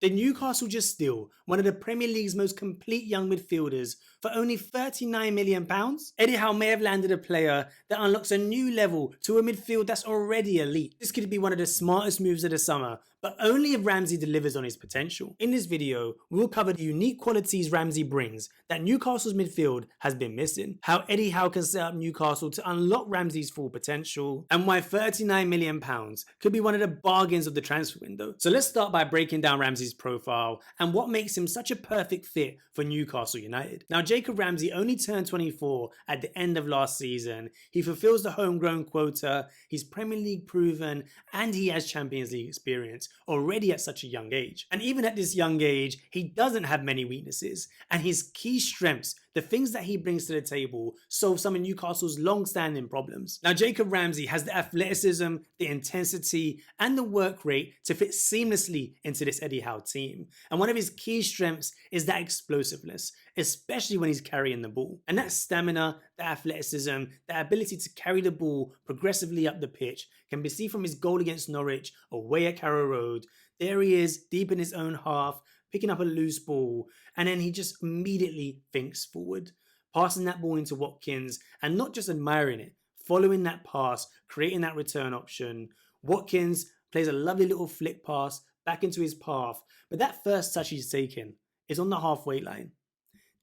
Did Newcastle just steal one of the Premier League's most complete young midfielders for only £39 million? Eddie Howe may have landed a player that unlocks a new level to a midfield that's already elite. This could be one of the smartest moves of the summer, but only if Ramsey delivers on his potential. In this video, we'll cover the unique qualities Ramsey brings that Newcastle's midfield has been missing, how Eddie Howe can set up Newcastle to unlock Ramsey's full potential, and why £39 million could be one of the bargains of the transfer window. So let's start by breaking down Ramsey's profile and what makes him such a perfect fit for Newcastle United. Now, Jacob Ramsey only turned 24 at the end of last season. He fulfills the homegrown quota, he's Premier League proven, and he has Champions League experience already at such a young age. And even at this young age, he doesn't have many weaknesses, and his key strengths, the things that he brings to the table, solve some of Newcastle's long-standing problems. Now, Jacob Ramsey has the athleticism, the intensity, and the work rate to fit seamlessly into this Eddie Howe team. And one of his key strengths is that explosiveness, especially when he's carrying the ball. And that stamina, that athleticism, that ability to carry the ball progressively up the pitch can be seen from his goal against Norwich away at Carrow Road. There he is, deep in his own half, picking up a loose ball, and then he just immediately thinks forward, passing that ball into Watkins, and not just admiring it, following that pass, creating that return option. Watkins plays a lovely little flick pass back into his path, but that first touch he's taken is on the halfway line.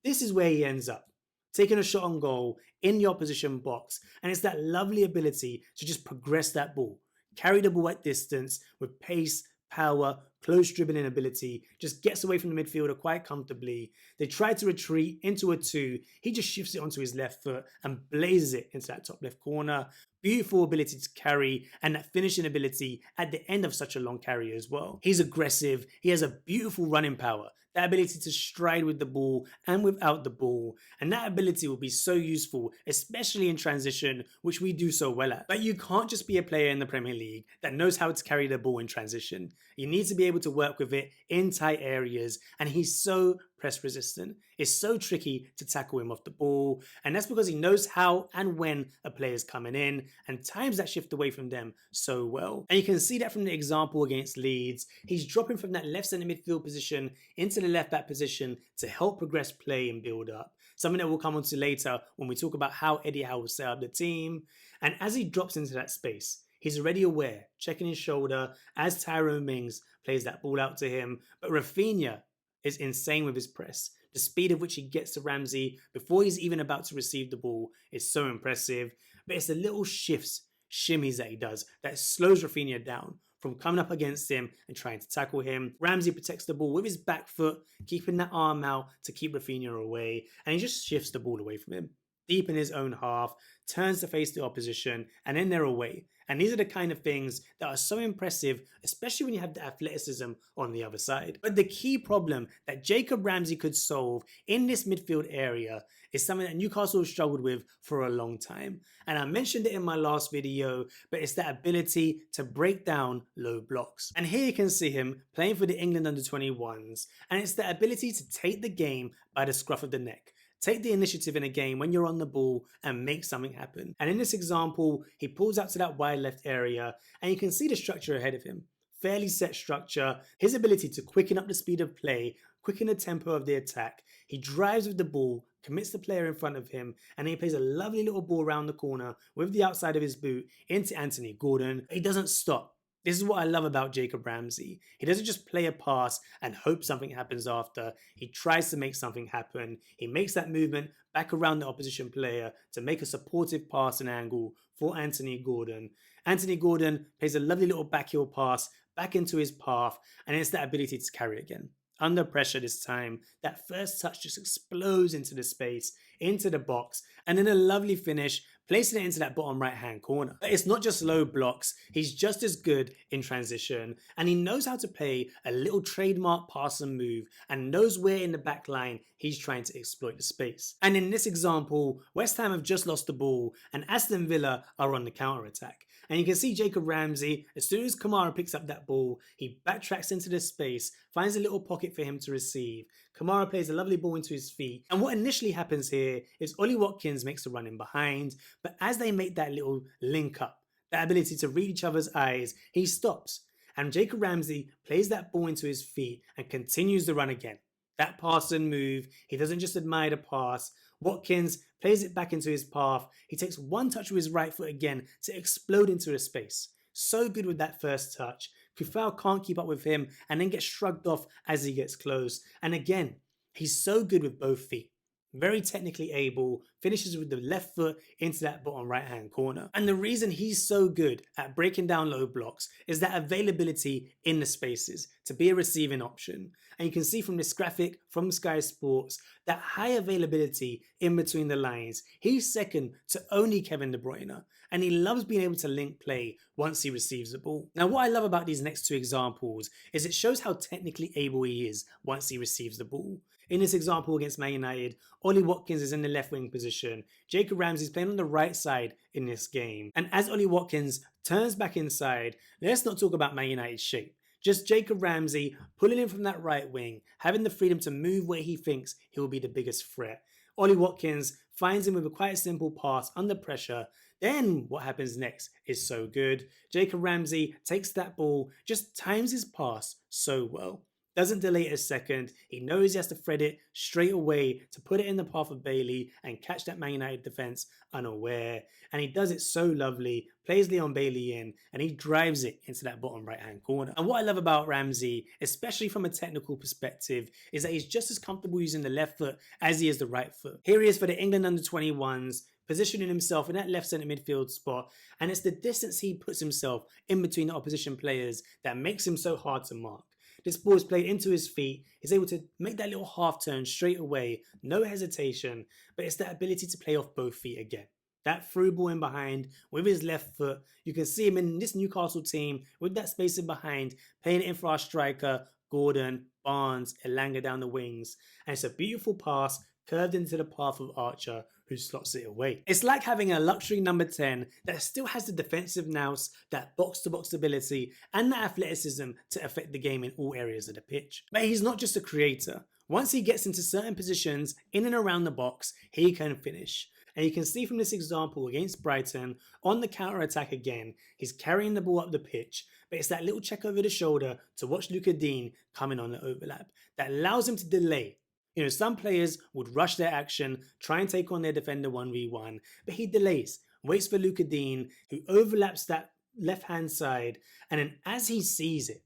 This is where he ends up, taking a shot on goal in the opposition box, and it's that lovely ability to just progress that ball, carry the ball at distance with pace, power, close dribbling ability, just gets away from the midfielder quite comfortably. They try to retreat into a 2. He just shifts it onto his left foot and blazes it into that top left corner. Beautiful ability to carry and that finishing ability at the end of such a long carry as well. He's aggressive. He has a beautiful running power. That ability to stride with the ball and without the ball. And that ability will be so useful, especially in transition, which we do so well at. But you can't just be a player in the Premier League that knows how to carry the ball in transition. You need to be able to work with it in tight areas. And he's so press resistant. It's so tricky to tackle him off the ball. And that's because he knows how and when a player is coming in and times that shift away from them so well. And you can see that from the example against Leeds. He's dropping from that left centre midfield position into the left back position to help progress play and build up. Something that we'll come on to later when we talk about how Eddie Howe will set up the team. And as he drops into that space, he's already aware, checking his shoulder as Tyrone Mings plays that ball out to him. But Raphinha is insane with his press. The speed at which he gets to Ramsey before he's even about to receive the ball is so impressive. But it's the little shifts, shimmies that he does that slows Raphinha down from coming up against him and trying to tackle him. Ramsey protects the ball with his back foot, keeping that arm out to keep Raphinha away, and he just shifts the ball away from him, deep in his own half, turns to face the opposition, and then they're away. And these are the kind of things that are so impressive, especially when you have the athleticism on the other side. But the key problem that Jacob Ramsey could solve in this midfield area is something that Newcastle has struggled with for a long time. And I mentioned it in my last video, but it's that ability to break down low blocks. And here you can see him playing for the England under-21s, and it's the ability to take the game by the scruff of the neck. Take the initiative in a game when you're on the ball and make something happen. And in this example, he pulls out to that wide left area and you can see the structure ahead of him. Fairly set structure, his ability to quicken up the speed of play, quicken the tempo of the attack. He drives with the ball, commits the player in front of him, and he plays a lovely little ball around the corner with the outside of his boot into Anthony Gordon. He doesn't stop. This is what I love about Jacob Ramsey. He doesn't just play a pass and hope something happens after. He tries to make something happen. He makes that movement back around the opposition player to make a supportive passing angle for Anthony Gordon. Anthony Gordon plays a lovely little backheel pass back into his path, and it's that ability to carry again. Under pressure this time, that first touch just explodes into the space, into the box, and then a lovely finish, placing it into that bottom right hand corner. But it's not just low blocks, he's just as good in transition, and he knows how to play a little trademark pass and move, and knows where in the back line he's trying to exploit the space. And in this example, West Ham have just lost the ball, and Aston Villa are on the counter-attack. And you can see Jacob Ramsey, as soon as Kamara picks up that ball, he backtracks into the space, finds a little pocket for him to receive. Kamara plays a lovely ball into his feet. And what initially happens here is Ollie Watkins makes a run in behind, but as they make that little link up, that ability to read each other's eyes, he stops. And Jacob Ramsey plays that ball into his feet and continues the run again. That pass and move, he doesn't just admire the pass. Watkins plays it back into his path. He takes one touch with his right foot again to explode into a space. So good with that first touch. Kufau can't keep up with him and then gets shrugged off as he gets close. And again, he's so good with both feet. Very technically able, finishes with the left foot into that bottom right hand corner. And the reason he's so good at breaking down low blocks is that availability in the spaces to be a receiving option. And you can see from this graphic from Sky Sports that high availability in between the lines. He's second to only Kevin De Bruyne, and he loves being able to link play once he receives the ball. Now, what I love about these next two examples is it shows how technically able he is once he receives the ball. In this example against Man United, Ollie Watkins is in the left wing position. Jacob Ramsey is playing on the right side in this game. And as Ollie Watkins turns back inside, let's not talk about Man United's shape. Just Jacob Ramsey pulling in from that right wing, having the freedom to move where he thinks he will be the biggest threat. Ollie Watkins finds him with a quite simple pass under pressure. Then what happens next is so good. Jacob Ramsey takes that ball, just times his pass so well. Doesn't delay it a second. He knows he has to thread it straight away to put it in the path of Bailey and catch that Man United defence unaware. And he does it so lovely, plays Leon Bailey in, and he drives it into that bottom right-hand corner. And what I love about Ramsey, especially from a technical perspective, is that he's just as comfortable using the left foot as he is the right foot. Here he is for the England under-21s, positioning himself in that left centre midfield spot, and it's the distance he puts himself in between the opposition players that makes him so hard to mark. This ball is played into his feet. He's able to make that little half turn straight away, no hesitation, but it's that ability to play off both feet again. That through ball in behind with his left foot. You can see him in this Newcastle team with that space in behind, playing it in for our striker, Gordon, Barnes, Elanga down the wings. And it's a beautiful pass curved into the path of Archer, who slots it away. It's like having a luxury number 10 that still has the defensive nous, that box-to-box ability, and the athleticism to affect the game in all areas of the pitch. But he's not just a creator. Once he gets into certain positions in and around the box, he can finish. And you can see from this example against Brighton, on the counter-attack again, he's carrying the ball up the pitch, but it's that little check over the shoulder to watch Luca Dean coming on the overlap that allows him to delay. You know, some players would rush their action, try and take on their defender 1v1, but he delays, waits for Luca Dean, who overlaps that left-hand side, and then as he sees it,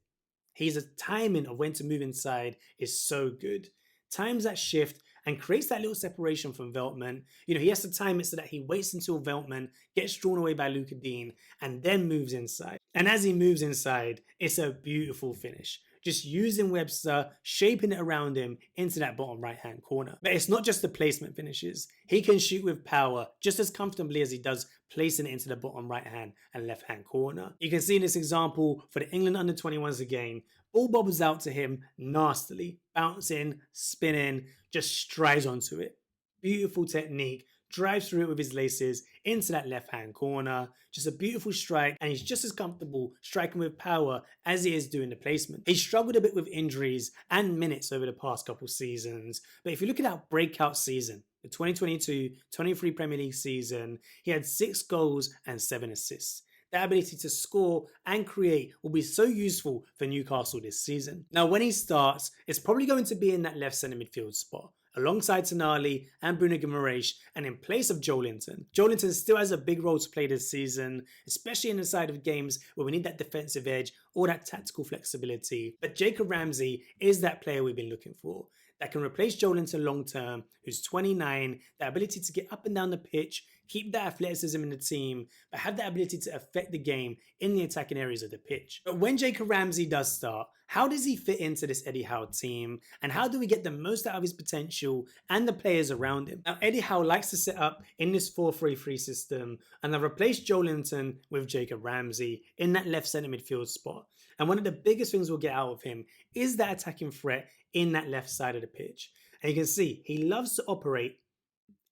his timing of when to move inside is so good. Times that shift and creates that little separation from Veltman. You know, he has to time it so that he waits until Veltman gets drawn away by Luca Dean and then moves inside. And as he moves inside, it's a beautiful finish. Just using Webster, shaping it around him into that bottom right-hand corner. But it's not just the placement finishes. He can shoot with power just as comfortably as he does placing it into the bottom right-hand and left-hand corner. You can see in this example for the England under-21s again, ball bobbles out to him nastily, bouncing, spinning, just strides onto it. Beautiful technique. Drives through it with his laces into that left-hand corner. Just a beautiful strike, and he's just as comfortable striking with power as he is doing the placement. He struggled a bit with injuries and minutes over the past couple seasons, but if you look at that breakout season, the 2022-23 Premier League season, he had 6 goals and 7 assists. That ability to score and create will be so useful for Newcastle this season. Now, when he starts, it's probably going to be in that left centre midfield spot, alongside Tonali and Bruno Guimaraes, and in place of Joelinton. Joelinton still has a big role to play this season, especially in the side of games where we need that defensive edge or that tactical flexibility. But Jacob Ramsey is that player we've been looking for, that can replace Joelinton long term, who's 29, that ability to get up and down the pitch, keep that athleticism in the team, but have that ability to affect the game in the attacking areas of the pitch. But when Jacob Ramsey does start, how does he fit into this Eddie Howe team? And how do we get the most out of his potential and the players around him? Now, Eddie Howe likes to set up in this 4-3-3 system, and I've replaced Joelinton with Jacob Ramsey in that left centre midfield spot. And one of the biggest things we'll get out of him is that attacking threat in that left side of the pitch. And you can see he loves to operate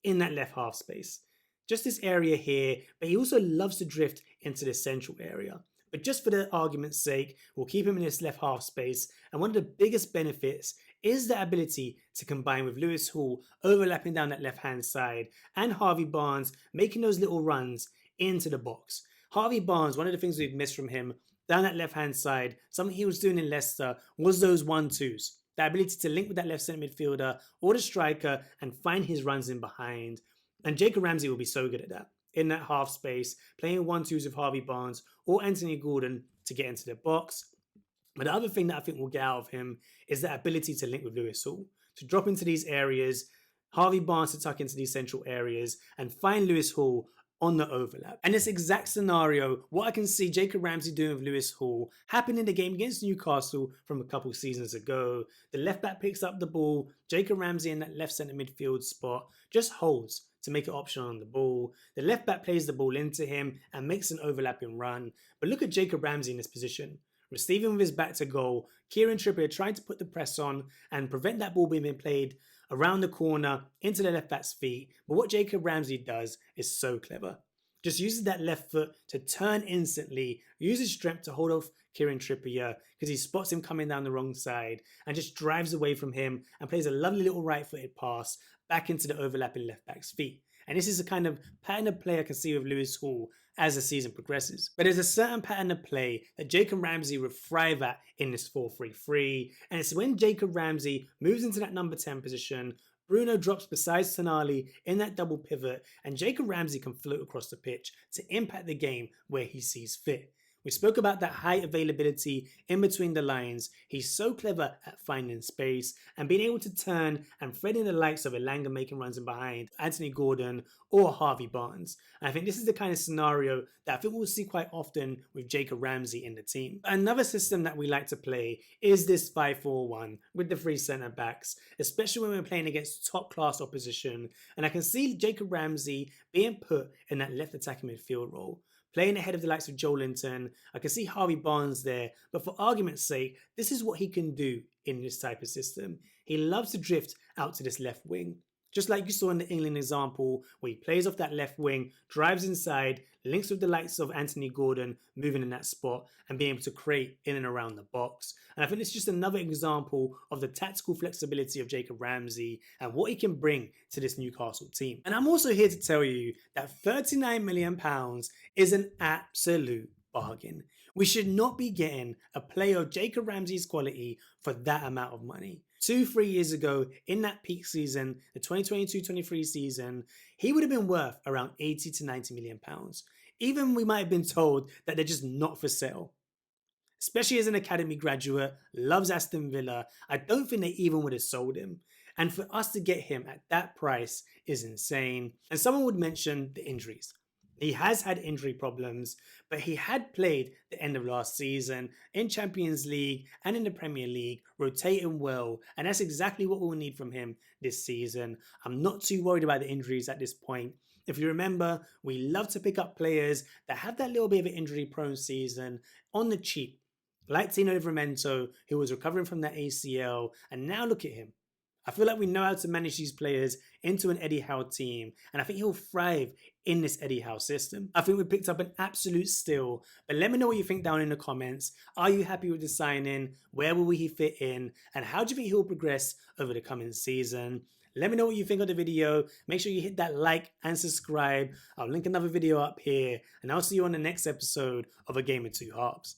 in that left half space. Just this area here, but he also loves to drift into this central area. But just for the argument's sake, we'll keep him in this left half space. And one of the biggest benefits is the ability to combine with Lewis Hall overlapping down that left-hand side and Harvey Barnes making those little runs into the box. Harvey Barnes, one of the things we've missed from him down that left-hand side, something he was doing in Leicester was those 1-2s. That ability to link with that left centre midfielder or the striker and find his runs in behind. And Jacob Ramsey will be so good at that. In that half space, playing 1-2s with Harvey Barnes or Anthony Gordon to get into the box. But the other thing that I think we'll get out of him is that ability to link with Lewis Hall, to drop into these areas, Harvey Barnes to tuck into these central areas and find Lewis Hall on the overlap. And this exact scenario, what I can see Jacob Ramsey doing with Lewis Hall, happened in the game against Newcastle from a couple seasons ago. The left back picks up the ball, Jacob Ramsey in that left centre midfield spot just holds to make it optional on the ball. The left back plays the ball into him and makes an overlapping run. But look at Jacob Ramsey in this position. Receiving with his back to goal, Kieran Trippier trying to put the press on and prevent that ball being played around the corner into the left back's feet. But what Jacob Ramsey does is so clever. Just uses that left foot to turn instantly, uses strength to hold off Kieran Trippier because he spots him coming down the wrong side and just drives away from him and plays a lovely little right-footed pass back into the overlapping left back's feet. And this is the kind of pattern of play I can see with Lewis Hall as the season progresses. But there's a certain pattern of play that Jacob Ramsey would thrive at in this 4-3-3. And it's when Jacob Ramsey moves into that number 10 position, Bruno drops beside Tonali in that double pivot, and Jacob Ramsey can float across the pitch to impact the game where he sees fit. We spoke about that high availability in between the lines. He's so clever at finding space and being able to turn and thread in the likes of Elanga making runs in behind, Anthony Gordon or Harvey Barnes. And I think this is the kind of scenario that I think we'll see quite often with Jacob Ramsey in the team. Another system that we like to play is this 5-4-1 with the three centre backs, especially when we're playing against top class opposition. And I can see Jacob Ramsey being put in that left attacking midfield role, playing ahead of the likes of Joe Linton. I can see Harvey Barnes there, but for argument's sake, this is what he can do in this type of system. He loves to drift out to this left wing. Just like you saw in the England example, where he plays off that left wing, drives inside, links with the likes of Anthony Gordon, moving in that spot and being able to create in and around the box. And I think it's just another example of the tactical flexibility of Jacob Ramsey and what he can bring to this Newcastle team. And I'm also here to tell you that £39 million is an absolute bargain. We should not be getting a player of Jacob Ramsey's quality for that amount of money. 2-3 years ago, in that peak season, the 2022-23 season, he would have been worth around 80 to 90 million pounds. Even we might have been told that they're just not for sale. Especially as an academy graduate, loves Aston Villa, I don't think they even would have sold him. And for us to get him at that price is insane. And someone would mention the injuries. He has had injury problems, but he had played the end of last season in Champions League and in the Premier League, rotating well, and that's exactly what we'll need from him this season. I'm not too worried about the injuries at this point. If you remember, we love to pick up players that have that little bit of an injury-prone season on the cheap, like Tino Livramento, who was recovering from that ACL, and now look at him. I feel like we know how to manage these players into an Eddie Howe team, and I think he'll thrive in this Eddie Howe system. I think we picked up an absolute steal, but let me know what you think down in the comments. Are you happy with the signing? Where will he fit in? And how do you think he'll progress over the coming season? Let me know what you think of the video. Make sure you hit that like and subscribe. I'll link another video up here, and I'll see you on the next episode of A Game of Two Halves.